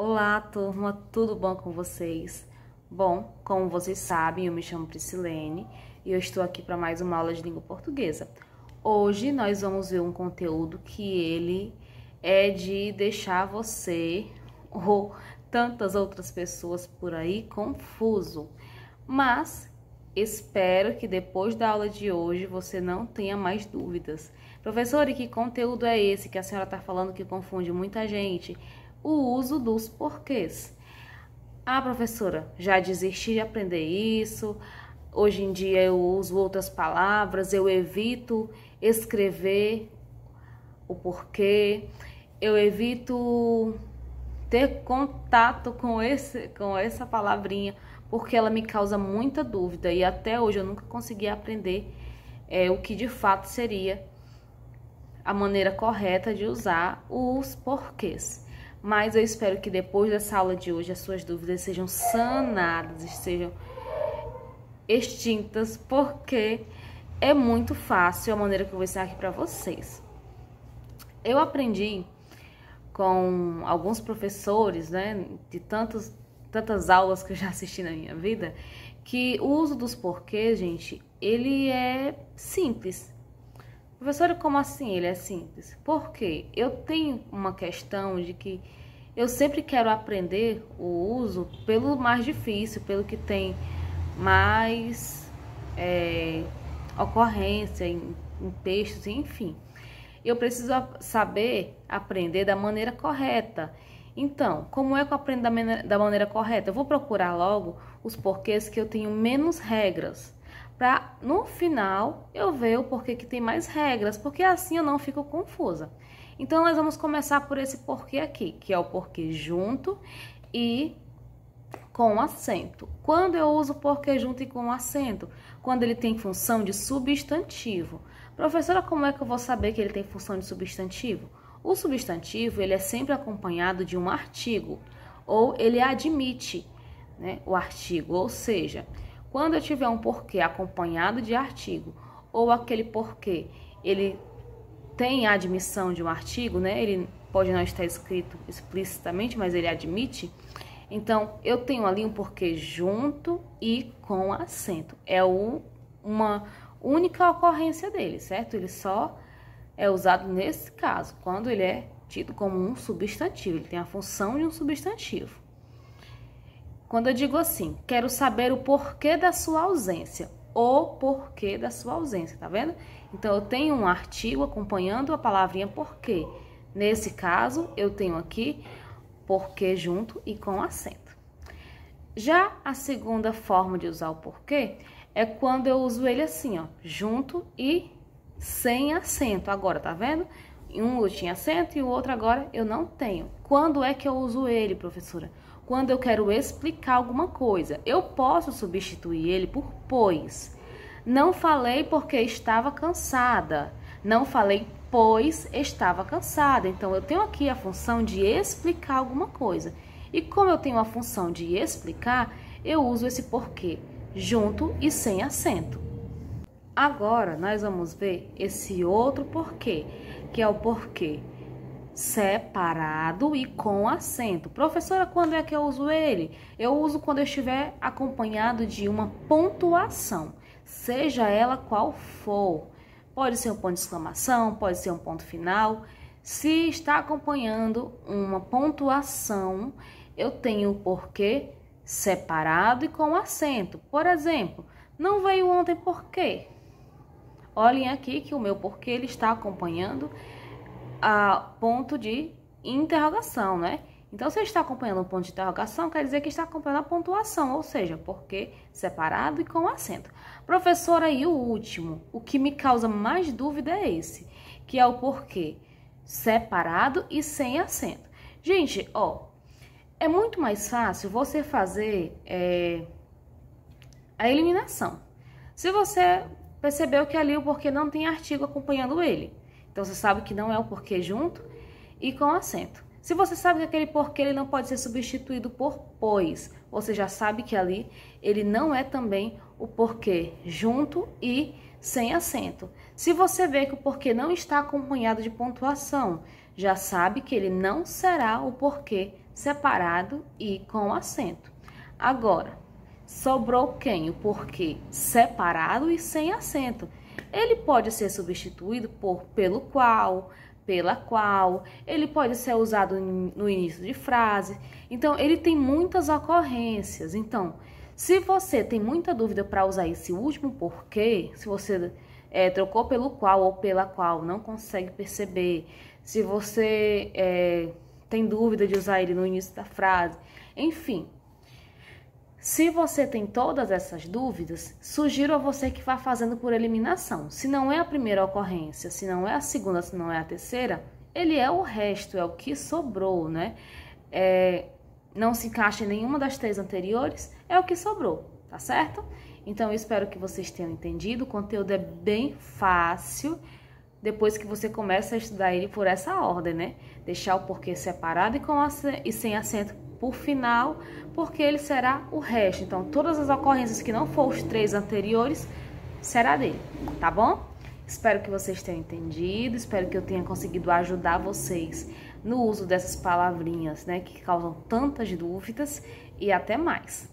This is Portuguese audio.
Olá, turma, tudo bom com vocês? Bom, como vocês sabem, eu me chamo Priscilene e eu estou aqui para mais uma aula de língua portuguesa. Hoje nós vamos ver um conteúdo que ele é de deixar você ou tantas outras pessoas por aí confuso, mas espero que depois da aula de hoje você não tenha mais dúvidas. Professora, e que conteúdo é esse que a senhora está falando que confunde muita gente? O uso dos porquês. Ah, professora, já desisti de aprender isso. Hoje em dia eu uso outras palavras, eu evito escrever o porquê, eu evito ter contato com essa palavrinha, porque ela me causa muita dúvida e até hoje eu nunca consegui aprender o que de fato seria a maneira correta de usar os porquês. Mas eu espero que depois dessa aula de hoje as suas dúvidas sejam sanadas, sejam extintas, porque é muito fácil a maneira que eu vou ensinar aqui para vocês. Eu aprendi com alguns professores, né, de tantas aulas que eu já assisti na minha vida, que o uso dos porquês, gente, ele é simples. Professora, como assim ele é simples? Porque eu tenho uma questão de que eu sempre quero aprender o uso pelo mais difícil, pelo que tem mais ocorrência em textos, enfim. Eu preciso saber aprender da maneira correta. Então, como é que eu aprendo da maneira correta? Eu vou procurar logo os porquês que eu tenho menos regras, para no final eu ver o porquê que tem mais regras, porque assim eu não fico confusa. Então nós vamos começar por esse porquê aqui, que é o porquê junto e com acento. Quando eu uso porquê junto e com acento? Quando ele tem função de substantivo. Professora, como é que eu vou saber que ele tem função de substantivo? O substantivo, ele é sempre acompanhado de um artigo, ou ele admite, né, o artigo, ou seja, quando eu tiver um porquê acompanhado de artigo, ou aquele porquê, ele tem a admissão de um artigo, né? Ele pode não estar escrito explicitamente, mas ele admite. Então, eu tenho ali um porquê junto e com acento. É uma única ocorrência dele, certo? Ele só é usado nesse caso, quando ele é tido como um substantivo. Ele tem a função de um substantivo. Quando eu digo assim, quero saber o porquê da sua ausência, o porquê da sua ausência, tá vendo? Então, eu tenho um artigo acompanhando a palavrinha porquê. Nesse caso, eu tenho aqui porquê junto e com acento. Já a segunda forma de usar o porquê é quando eu uso ele assim, ó, junto e sem acento. Agora, tá vendo? Um eu tinha acento e o outro agora eu não tenho. Quando é que eu uso ele, professora? Quando eu quero explicar alguma coisa. Eu posso substituir ele por pois. Não falei porque estava cansada. Não falei pois estava cansada. Então, eu tenho aqui a função de explicar alguma coisa. E como eu tenho a função de explicar, eu uso esse porquê junto e sem acento. Agora, nós vamos ver esse outro porquê, que é o porquê separado e com acento. Professora, quando é que eu uso ele? Eu uso quando eu estiver acompanhado de uma pontuação, seja ela qual for. Pode ser um ponto de exclamação, pode ser um ponto final. Se está acompanhando uma pontuação, eu tenho o porquê separado e com acento. Por exemplo, não veio ontem por quê? Olhem aqui que o meu porquê ele está acompanhando a ponto de interrogação, né? Então, se está acompanhando um ponto de interrogação, quer dizer que está acompanhando a pontuação, ou seja, porquê separado e com acento. Professora, e o último, o que me causa mais dúvida é esse, que é o porquê separado e sem acento. Gente, ó, é muito mais fácil você fazer a eliminação. Se você percebeu que ali o porquê não tem artigo acompanhando ele, então você sabe que não é o porquê junto e com acento. Se você sabe que aquele porquê ele não pode ser substituído por pois, você já sabe que ali ele não é também o porquê junto e sem acento. Se você vê que o porquê não está acompanhado de pontuação, já sabe que ele não será o porquê separado e com acento. Agora, sobrou quem? O porquê separado e sem acento. Ele pode ser substituído por pelo qual, pela qual, ele pode ser usado no início de frase. Então, ele tem muitas ocorrências. Então, se você tem muita dúvida para usar esse último porquê, se você trocou pelo qual ou pela qual, não consegue perceber, se você tem dúvida de usar ele no início da frase, enfim. Se você tem todas essas dúvidas, sugiro a você que vá fazendo por eliminação. Se não é a primeira ocorrência, se não é a segunda, se não é a terceira, ele é o resto, é o que sobrou, né? Não se encaixa em nenhuma das três anteriores, é o que sobrou, tá certo? Então, eu espero que vocês tenham entendido. O conteúdo é bem fácil, depois que você começa a estudar ele por essa ordem, né? Deixar o porquê separado e sem acento por final, porque ele será o resto. Então, todas as ocorrências que não for os três anteriores, será dele, tá bom? Espero que vocês tenham entendido, espero que eu tenha conseguido ajudar vocês no uso dessas palavrinhas, né, que causam tantas dúvidas, e até mais!